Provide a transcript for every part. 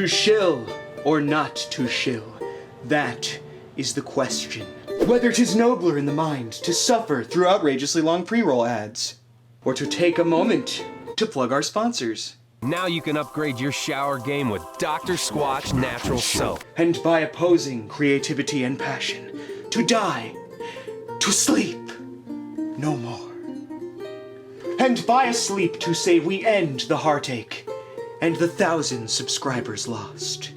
To shill or not to shill, that is the question. Whether 'tis nobler in the mind to suffer through outrageously long pre-roll ads, or to take a moment to plug our sponsors. Now you can upgrade your shower game with Dr. Squatch Natural Soap. And by opposing creativity and passion, to die, to sleep, no more. And by a sleep to say we end the heartache, and the 1,000 subscribers lost.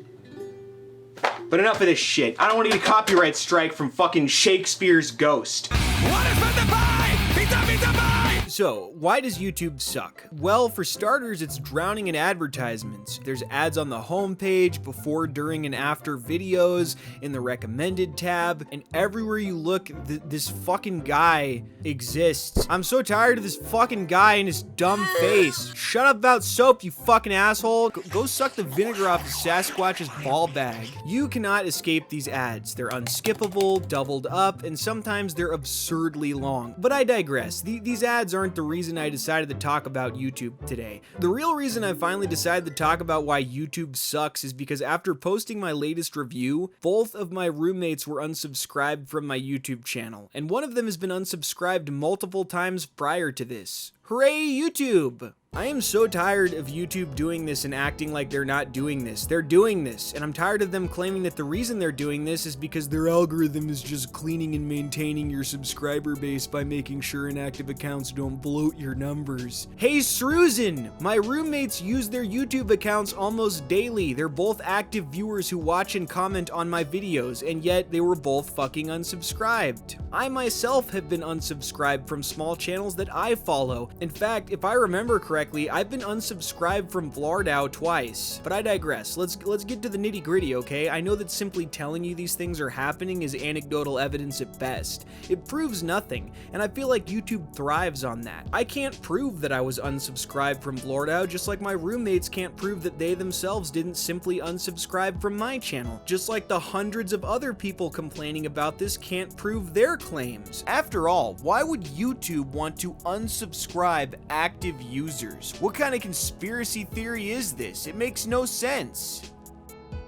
But enough of this shit. I don't want to get a copyright strike from fucking Shakespeare's Ghost. What is with the pie? Pizza, pizza, pie! So, why does YouTube suck? Well, for starters, it's drowning in advertisements. There's ads on the homepage, before, during, and after videos, in the recommended tab, and everywhere you look, this fucking guy exists. I'm so tired of this fucking guy and his dumb face. Shut up about soap, you fucking asshole. Go suck the vinegar off the Sasquatch's ball bag. You cannot escape these ads. They're unskippable, doubled up, and sometimes they're absurdly long. But I digress. These ads aren't the reason I decided to talk about YouTube today. The real reason I finally decided to talk about why YouTube sucks is because after posting my latest review, both of my roommates were unsubscribed from my YouTube channel, and one of them has been unsubscribed multiple times prior to this. Hooray, YouTube! I am so tired of YouTube doing this and acting like they're not doing this. They're doing this, and I'm tired of them claiming that the reason they're doing this is because their algorithm is just cleaning and maintaining your subscriber base by making sure inactive accounts don't bloat your numbers. Hey, Sruzen! My roommates use their YouTube accounts almost daily. They're both active viewers who watch and comment on my videos, and yet they were both fucking unsubscribed. I myself have been unsubscribed from small channels that I follow. In fact, if I remember correctly, I've been unsubscribed from Vlardau twice. But I digress. Let's get to the nitty-gritty, okay? I know that simply telling you these things are happening is anecdotal evidence at best. It proves nothing, and I feel like YouTube thrives on that. I can't prove that I was unsubscribed from Vlardau, just like my roommates can't prove that they themselves didn't simply unsubscribe from my channel. Just like the hundreds of other people complaining about this can't prove their claims. After all, why would YouTube want to unsubscribe active users? What kind of conspiracy theory is this? It makes no sense.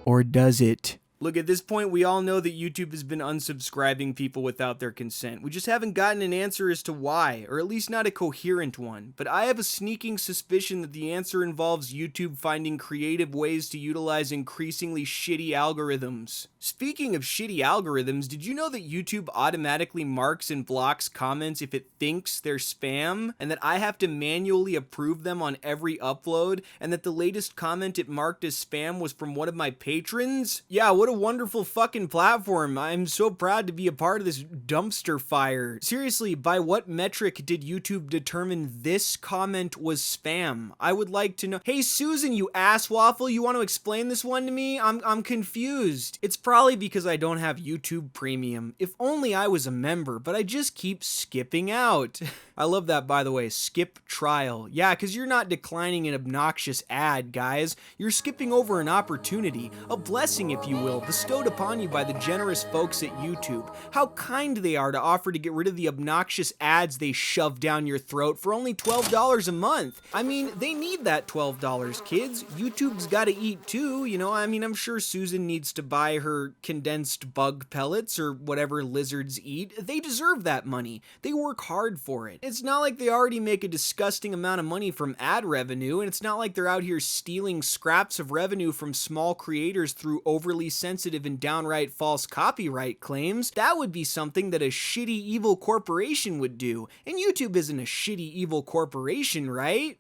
Or does it? Look, at this point, we all know that YouTube has been unsubscribing people without their consent. We just haven't gotten an answer as to why, or at least not a coherent one. But I have a sneaking suspicion that the answer involves YouTube finding creative ways to utilize increasingly shitty algorithms. Speaking of shitty algorithms, did you know that YouTube automatically marks and blocks comments if it thinks they're spam, and that I have to manually approve them on every upload, and that the latest comment it marked as spam was from one of my patrons? Yeah, what a wonderful fucking platform. I'm so proud to be a part of this dumpster fire. Seriously, by what metric did YouTube determine this comment was spam? I would like to know. Hey, Susan, you ass waffle, you want to explain this one to me? I'm confused. It's probably because I don't have YouTube Premium. If only I was a member, but I just keep skipping out. I love that, by the way, skip trial. Yeah, because you're not declining an obnoxious ad, guys. You're skipping over an opportunity, a blessing, if you will, bestowed upon you by the generous folks at YouTube. How kind they are to offer to get rid of the obnoxious ads they shove down your throat for only $12 a month. I mean, they need that $12, kids. YouTube's gotta eat too, you know? I mean, I'm sure Susan needs to buy her condensed bug pellets or whatever lizards eat. They deserve that money. They work hard for it. It's not like they already make a disgusting amount of money from ad revenue, and it's not like they're out here stealing scraps of revenue from small creators through overly sensitive and downright false copyright claims. That would be something that a shitty evil corporation would do, and YouTube isn't a shitty evil corporation, right?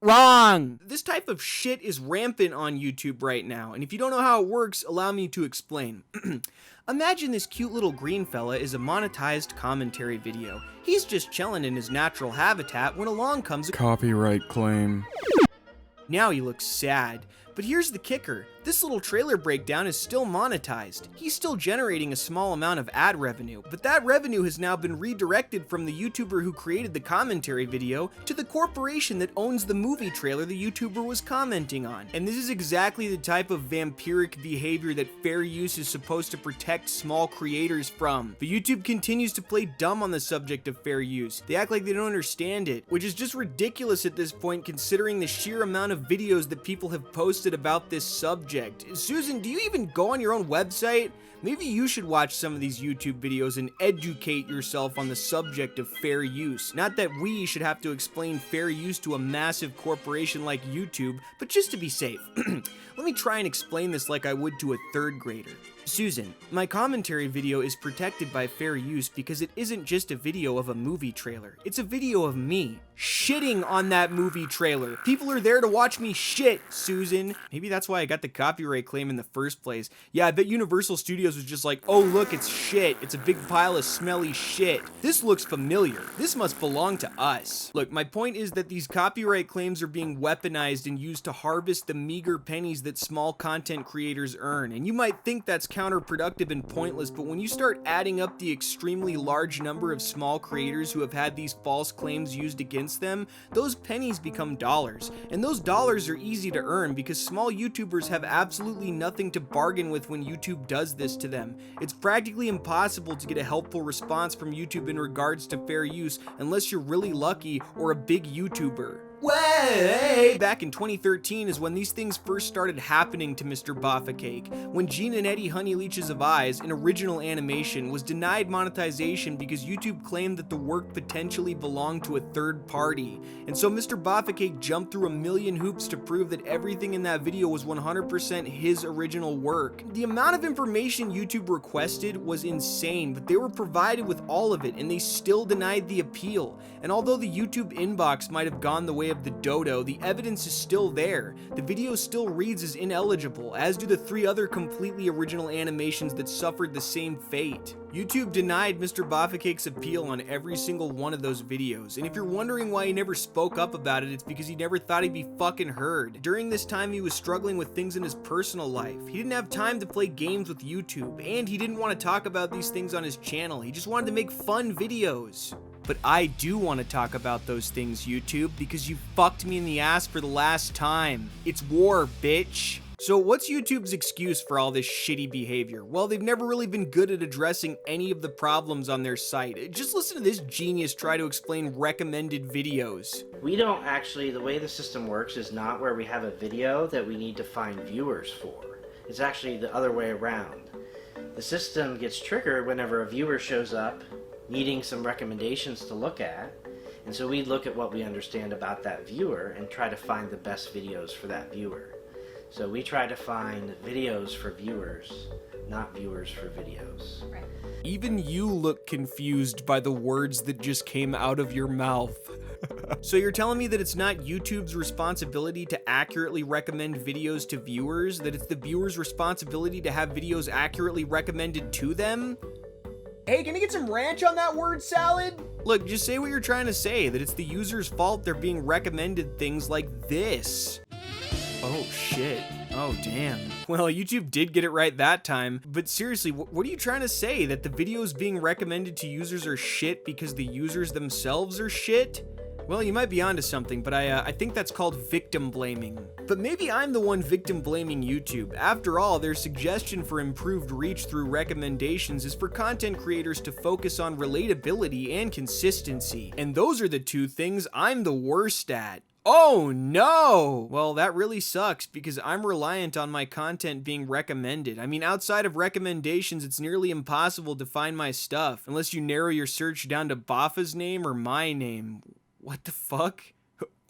Wrong! This type of shit is rampant on YouTube right now, and if you don't know how it works, allow me to explain. Imagine this cute little green fella is a monetized commentary video. He's just chilling in his natural habitat when along comes a copyright claim. Now he looks sad. But here's the kicker. This little trailer breakdown is still monetized. He's still generating a small amount of ad revenue, but that revenue has now been redirected from the YouTuber who created the commentary video to the corporation that owns the movie trailer the YouTuber was commenting on. And this is exactly the type of vampiric behavior that fair use is supposed to protect small creators from. But YouTube continues to play dumb on the subject of fair use. They act like they don't understand it, which is just ridiculous at this point considering the sheer amount of videos that people have posted posted about this subject. Susan, do you even go on your own website? Maybe you should watch some of these YouTube videos and educate yourself on the subject of fair use. Not that we should have to explain fair use to a massive corporation like YouTube, but just to be safe. Let me try and explain this like I would to a third grader. Susan, my commentary video is protected by fair use because it isn't just a video of a movie trailer. It's a video of me shitting on that movie trailer. People are there to watch me shit, Susan. Maybe that's why I got the copyright claim in the first place. Yeah, I bet Universal Studios was just like, oh look, it's shit. It's a big pile of smelly shit. This looks familiar. This must belong to us. Look, my point is that these copyright claims are being weaponized and used to harvest the meager pennies that small content creators earn. And you might think that's counterproductive and pointless, but when you start adding up the extremely large number of small creators who have had these false claims used against them, those pennies become dollars. And those dollars are easy to earn because small YouTubers have absolutely nothing to bargain with when YouTube does this to them. It's practically impossible to get a helpful response from YouTube in regards to fair use unless you're really lucky or a big YouTuber. Way back in 2013 is when these things first started happening to MrBaffaCake, when Gene and Eddie Honey Leeches of Eyes, an original animation, was denied monetization because YouTube claimed that the work potentially belonged to a third party. And so MrBaffaCake jumped through a million hoops to prove that everything in that video was 100% his original work. The amount of information YouTube requested was insane, but they were provided with all of it and they still denied the appeal. And although the YouTube inbox might have gone the way of the dodo, the evidence is still there. The video still reads as ineligible, as do the 3 other completely original animations that suffered the same fate. YouTube denied MrBaffaCake's appeal on every single one of those videos, and if you're wondering why he never spoke up about it, it's because he never thought he'd be fucking heard. During this time, he was struggling with things in his personal life. He didn't have time to play games with YouTube, and he didn't want to talk about these things on his channel. He just wanted to make fun videos. But I do want to talk about those things, YouTube, because you fucked me in the ass for the last time. It's war, bitch. So what's YouTube's excuse for all this shitty behavior? Well, they've never really been good at addressing any of the problems on their site. Just listen to this genius try to explain recommended videos. We don't actually, the way the system works is not where we have a video that we need to find viewers for. It's actually the other way around. The system gets triggered whenever a viewer shows up needing some recommendations to look at, and so we look at what we understand about that viewer and try to find the best videos for that viewer. So we try to find videos for viewers, not viewers for videos. Right. Even you look confused by the words that just came out of your mouth. So you're telling me that it's not YouTube's responsibility to accurately recommend videos to viewers, that it's the viewer's responsibility to have videos accurately recommended to them? Hey, can you get some ranch on that word salad? Look, just say what you're trying to say, that it's the user's fault they're being recommended things like this. Oh shit. Oh damn. Well, YouTube did get it right that time, but seriously, what are you trying to say? That the videos being recommended to users are shit because the users themselves are shit? Well, you might be onto something, but I think that's called victim blaming. But maybe I'm the one victim blaming YouTube. After all, their suggestion for improved reach through recommendations is for content creators to focus on relatability and consistency. And those are the 2 things I'm the worst at. Oh no! Well, that really sucks because I'm reliant on my content being recommended. I mean, outside of recommendations, it's nearly impossible to find my stuff unless you narrow your search down to Baffa's name or my name. What the fuck?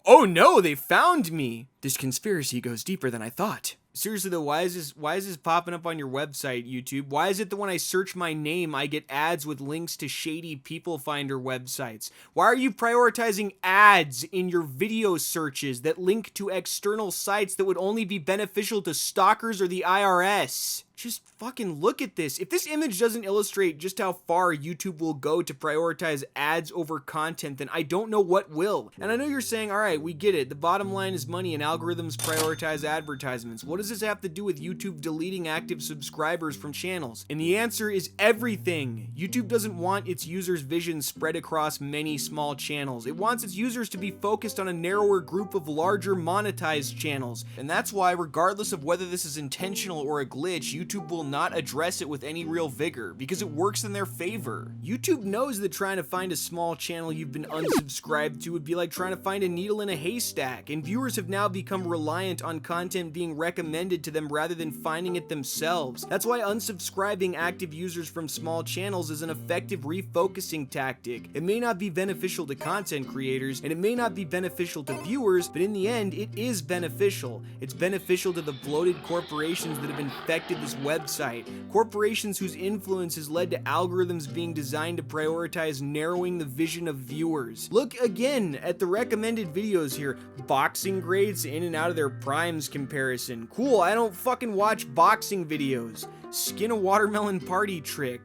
Oh no, they found me! This conspiracy goes deeper than I thought. Seriously though, why is this popping up on your website, YouTube? Why is it that when I search my name, I get ads with links to shady people finder websites? Why are you prioritizing ads in your video searches that link to external sites that would only be beneficial to stalkers or the IRS? Just fucking look at this. If this image doesn't illustrate just how far YouTube will go to prioritize ads over content, then I don't know what will. And I know you're saying, all right, we get it. The bottom line is money and algorithms prioritize advertisements. What does this have to do with YouTube deleting active subscribers from channels? And the answer is everything. YouTube doesn't want its users' vision spread across many small channels. It wants its users to be focused on a narrower group of larger monetized channels. And that's why, regardless of whether this is intentional or a glitch, YouTube YouTube will not address it with any real vigor because it works in their favor. YouTube knows that trying to find a small channel you've been unsubscribed to would be like trying to find a needle in a haystack, and viewers have now become reliant on content being recommended to them rather than finding it themselves. That's why unsubscribing active users from small channels is an effective refocusing tactic. It may not be beneficial to content creators, and it may not be beneficial to viewers, but in the end, it is beneficial. It's beneficial to the bloated corporations that have infected this website. Corporations whose influence has led to algorithms being designed to prioritize narrowing the vision of viewers. Look again at the recommended videos here. Boxing grades in and out of their primes comparison. Cool, I don't fucking watch boxing videos. Skin a watermelon party trick.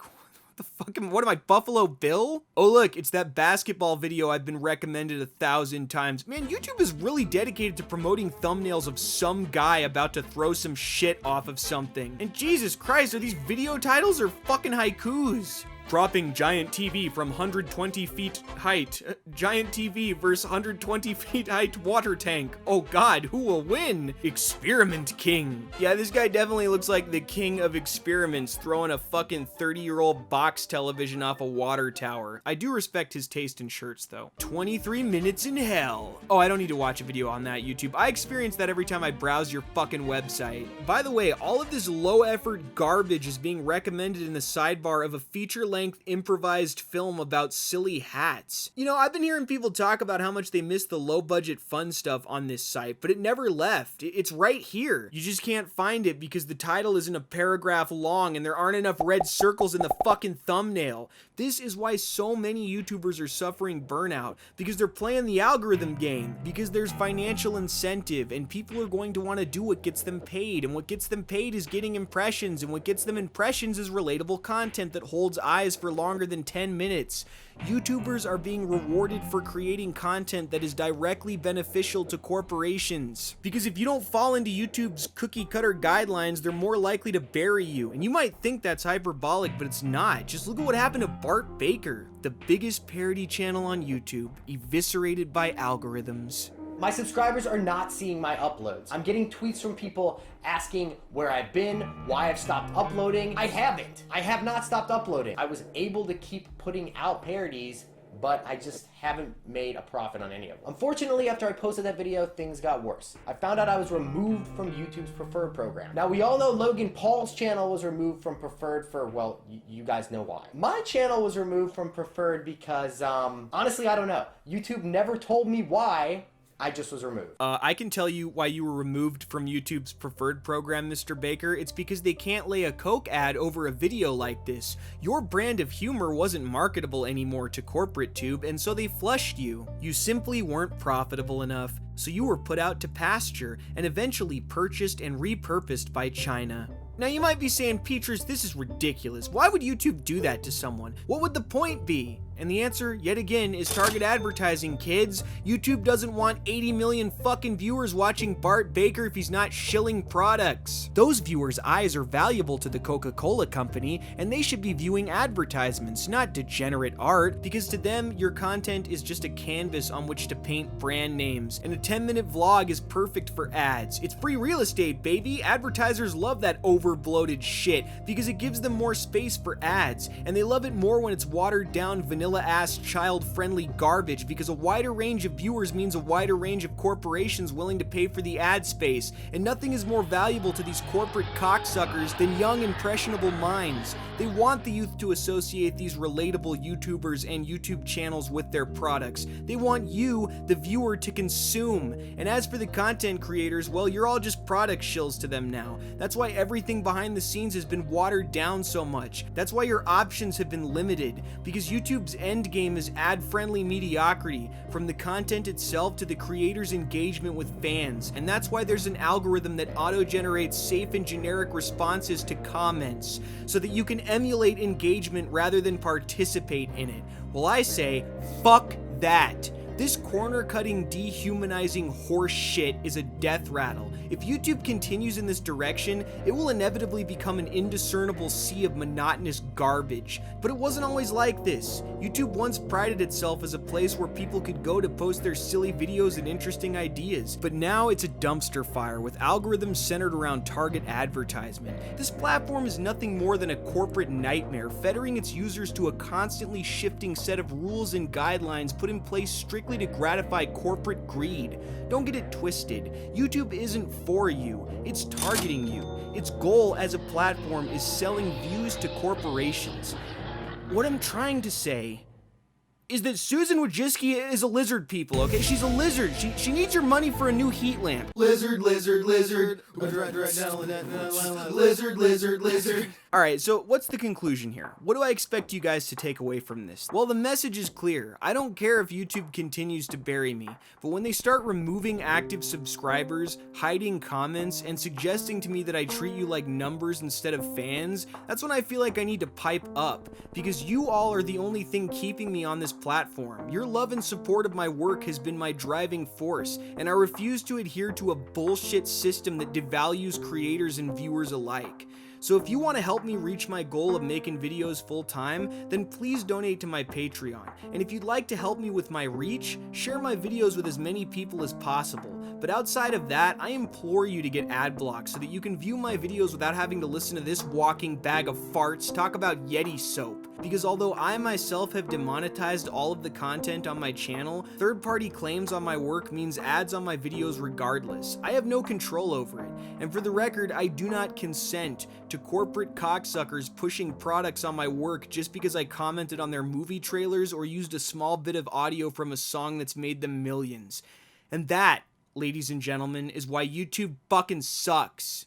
What am I, Buffalo Bill? Oh look, it's that basketball video I've been recommended 1,000 times. Man, YouTube is really dedicated to promoting thumbnails of some guy about to throw some shit off of something. And Jesus Christ, are these video titles or fucking haikus? Dropping giant TV from 120 feet height. Giant TV versus 120 feet height water tank. Oh god, who will win? Experiment King. Yeah, this guy definitely looks like the king of experiments throwing a fucking 30-year-old box television off a water tower. I do respect his taste in shirts though. 23 minutes in hell. Oh, I don't need to watch a video on that, YouTube. I experience that every time I browse your fucking website. By the way, all of this low effort garbage is being recommended in the sidebar of a feature-length improvised film about silly hats. You know, I've been hearing people talk about how much they miss the low budget fun stuff on this site, but it never left. It's right here. You just can't find it because the title isn't a paragraph long and there aren't enough red circles in the fucking thumbnail. This is why so many YouTubers are suffering burnout, because they're playing the algorithm game, because there's financial incentive and people are going to want to do what gets them paid, and what gets them paid is getting impressions, and what gets them impressions is relatable content that holds eyes for longer than 10 minutes. YouTubers are being rewarded for creating content that is directly beneficial to corporations. Because if you don't fall into YouTube's cookie cutter guidelines, they're more likely to bury you. And you might think that's hyperbolic, but it's not. Just look at what happened to Bart Baker, the biggest parody channel on YouTube, eviscerated by algorithms. My subscribers are not seeing my uploads. I'm getting tweets from people asking where I've been, why I've stopped uploading. I haven't. I have not stopped uploading. I was able to keep putting out parodies, but I just haven't made a profit on any of them. Unfortunately, after I posted that video, things got worse. I found out I was removed from YouTube's preferred program. Now, we all know Logan Paul's channel was removed from preferred for, well, you guys know why. My channel was removed from preferred because, honestly, I don't know. YouTube never told me why. I just was removed. I can tell you why you were removed from YouTube's preferred program, Mr. Baker. It's because they can't lay a Coke ad over a video like this. Your brand of humor wasn't marketable anymore to corporate tube, and so they flushed you. You simply weren't profitable enough, so you were put out to pasture and eventually purchased and repurposed by China. Now you might be saying, Petrus, this is ridiculous. Why would YouTube do that to someone? What would the point be? And the answer, yet again, is target advertising, kids. YouTube doesn't want 80 million fucking viewers watching Bart Baker if he's not shilling products. Those viewers' eyes are valuable to the Coca-Cola company, and they should be viewing advertisements, not degenerate art, because to them, your content is just a canvas on which to paint brand names, and a 10-minute vlog is perfect for ads. It's free real estate, baby. Advertisers love that over-bloated shit, because it gives them more space for ads, and they love it more when it's watered-down vanilla-ass child-friendly garbage, because a wider range of viewers means a wider range of corporations willing to pay for the ad space, and nothing is more valuable to these corporate cocksuckers than young, impressionable minds. They want the youth to associate these relatable YouTubers and YouTube channels with their products. They want you, the viewer, to consume. And as for the content creators, well, you're all just product shills to them now. That's why everything behind the scenes has been watered down so much. That's why your options have been limited, because YouTube's end game is ad-friendly mediocrity, from the content itself to the creator's engagement with fans. And that's why there's an algorithm that auto-generates safe and generic responses to comments, so that you can emulate engagement rather than participate in it. Well, I say, fuck that. This corner-cutting, dehumanizing horse shit is a death rattle. If YouTube continues in this direction, it will inevitably become an indiscernible sea of monotonous garbage. But it wasn't always like this. YouTube once prided itself as a place where people could go to post their silly videos and interesting ideas. But now it's a dumpster fire with algorithms centered around target advertisement. This platform is nothing more than a corporate nightmare, fettering its users to a constantly shifting set of rules and guidelines put in place strictly to gratify corporate greed. Don't get it twisted. YouTube isn't for you, it's targeting you. Its goal as a platform is selling views to corporations. What I'm trying to say is that Susan Wojcicki is a lizard, people, okay? She's a lizard. She needs your money for a new heat lamp. Lizard, lizard, lizard. Lizard, lizard, lizard. Alright, so what's the conclusion here? What do I expect you guys to take away from this? Well, the message is clear. I don't care if YouTube continues to bury me, but when they start removing active subscribers, hiding comments, and suggesting to me that I treat you like numbers instead of fans, that's when I feel like I need to pipe up, because you all are the only thing keeping me on this platform. Your love and support of my work has been my driving force, and I refuse to adhere to a bullshit system that devalues creators and viewers alike. So if you want to help me reach my goal of making videos full time, then please donate to my Patreon. And if you'd like to help me with my reach, share my videos with as many people as possible. But outside of that, I implore you to get ad blocks so that you can view my videos without having to listen to this walking bag of farts talk about Yeti soap. Because although I myself have demonetized all of the content on my channel, third-party claims on my work means ads on my videos regardless. I have no control over it. And for the record, I do not consent to corporate cocksuckers pushing products on my work just because I commented on their movie trailers or used a small bit of audio from a song that's made them millions. And that, ladies and gentlemen, is why YouTube fucking sucks.